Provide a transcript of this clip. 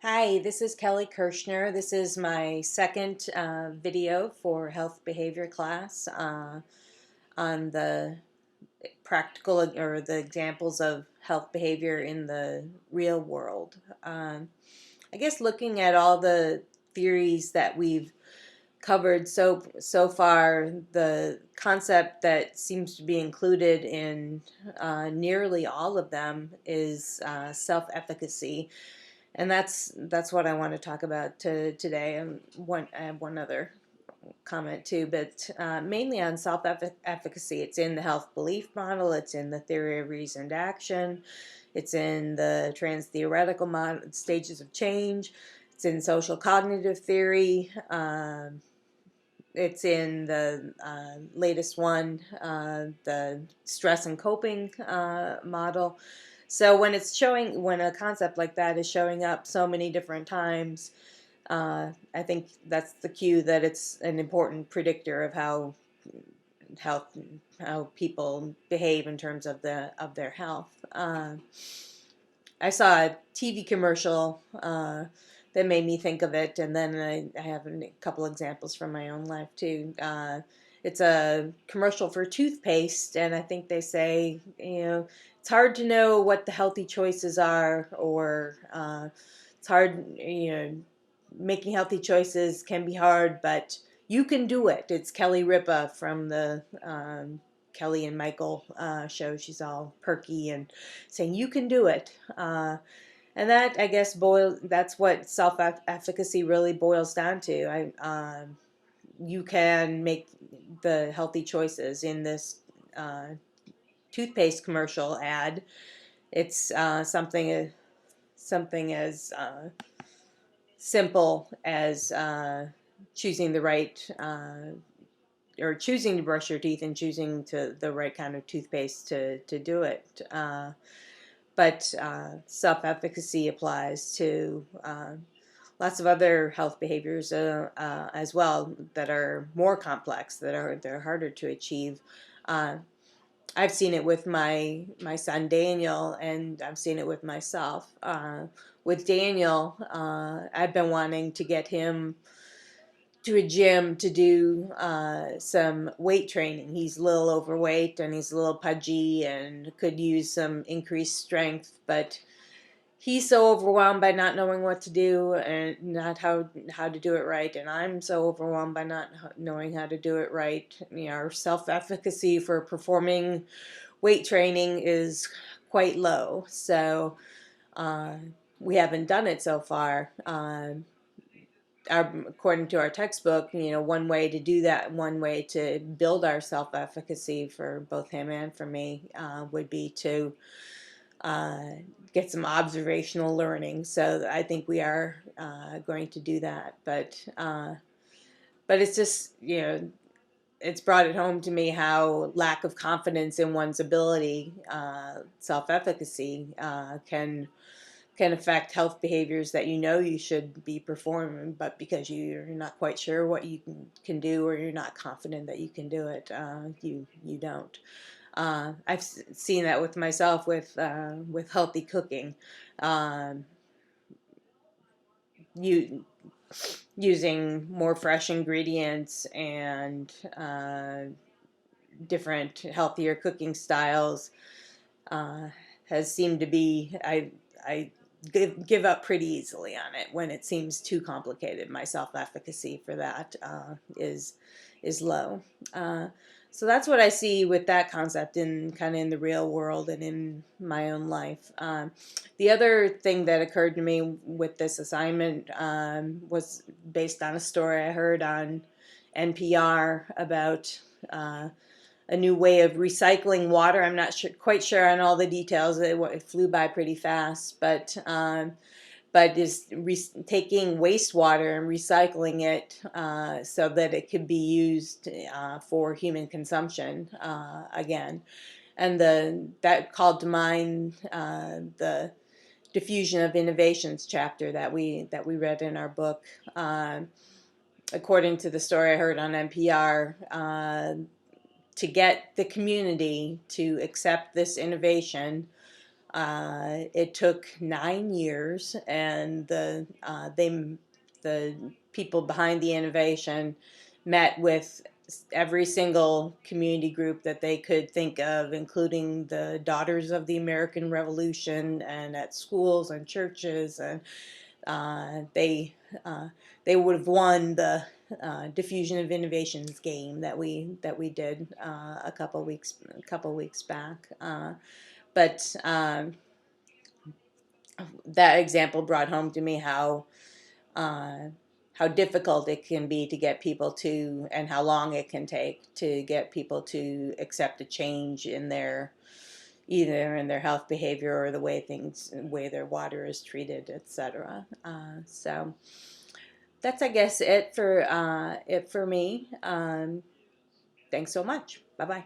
Hi, this is Kelly Kirschner. This is my second video for health behavior class on the practical or the examples of health behavior in the real world. I guess looking at all the theories that we've covered so far, the concept that seems to be included in nearly all of them is self-efficacy. And that's what I want to talk about today. And I have one other comment too, but mainly on self-efficacy. It's in the health belief model. It's in the theory of reasoned action. It's in the trans-theoretical stages of change. It's in social cognitive theory. It's in the latest one, the stress and coping model. So when a concept like that is showing up so many different times, I think that's the cue that it's an important predictor of health how people behave in terms of their health. I saw a TV commercial that made me think of it, and then I have a couple examples from my own life too. It's a commercial for toothpaste, and I think they say, it's hard to know what the healthy choices are, or it's hard, making healthy choices can be hard, but you can do it. It's Kelly Ripa from the Kelly and Michael show. She's all perky and saying you can do it. And that, I guess, that's what self-efficacy really boils down to. You can make the healthy choices in this toothpaste commercial ad. It's something as simple as choosing the right or choosing to brush your teeth and choosing the right kind of toothpaste to do it. But self-efficacy applies to lots of other health behaviors as well that are more complex, they're harder to achieve. Uh, I've seen it with my son Daniel, and I've seen it with myself. With Daniel, I've been wanting to get him to a gym to do some weight training. He's a little overweight and he's a little pudgy and could use some increased strength, but he's so overwhelmed by not knowing what to do and not how to do it right, and I'm so overwhelmed by not knowing how to do it right. Our self-efficacy for performing weight training is quite low, so uh, we haven't done it so far. According to our textbook, one way to do that, one way to build our self-efficacy for both him and for me would be to uh, get some observational learning. So I think we are going to do that. But it's just, it's brought it home to me how lack of confidence in one's ability, self-efficacy, can affect health behaviors that you should be performing, but because you're not quite sure what you can do, or you're not confident that you can do it, you don't. I've seen that with myself with healthy cooking. Um, you using more fresh ingredients and different healthier cooking styles uh, has seemed to be I give up pretty easily on it when it seems too complicated. My self-efficacy for that is low. Uh, so that's what I see with that concept in kind of in the real world and in my own life. The other thing that occurred to me with this assignment was based on a story I heard on NPR about a new way of recycling water. I'm not quite sure on all the details. It flew by pretty fast, but is taking wastewater and recycling it so that it could be used for human consumption again. And that called to mind the diffusion of innovations chapter that we read in our book. According to the story I heard on NPR, to get the community to accept this innovation, It took 9 years, and the people behind the innovation met with every single community group that they could think of, including the Daughters of the American Revolution, and at schools and churches, and uh, they uh, they would have won the diffusion of innovations game that we did a couple weeks back. But that example brought home to me uh, how difficult it can be to get people to, and how long it can take to get people to accept a change in their, either in their health behavior or the way their water is treated, etc. So that's, I guess, it for me. Thanks so much. Bye bye.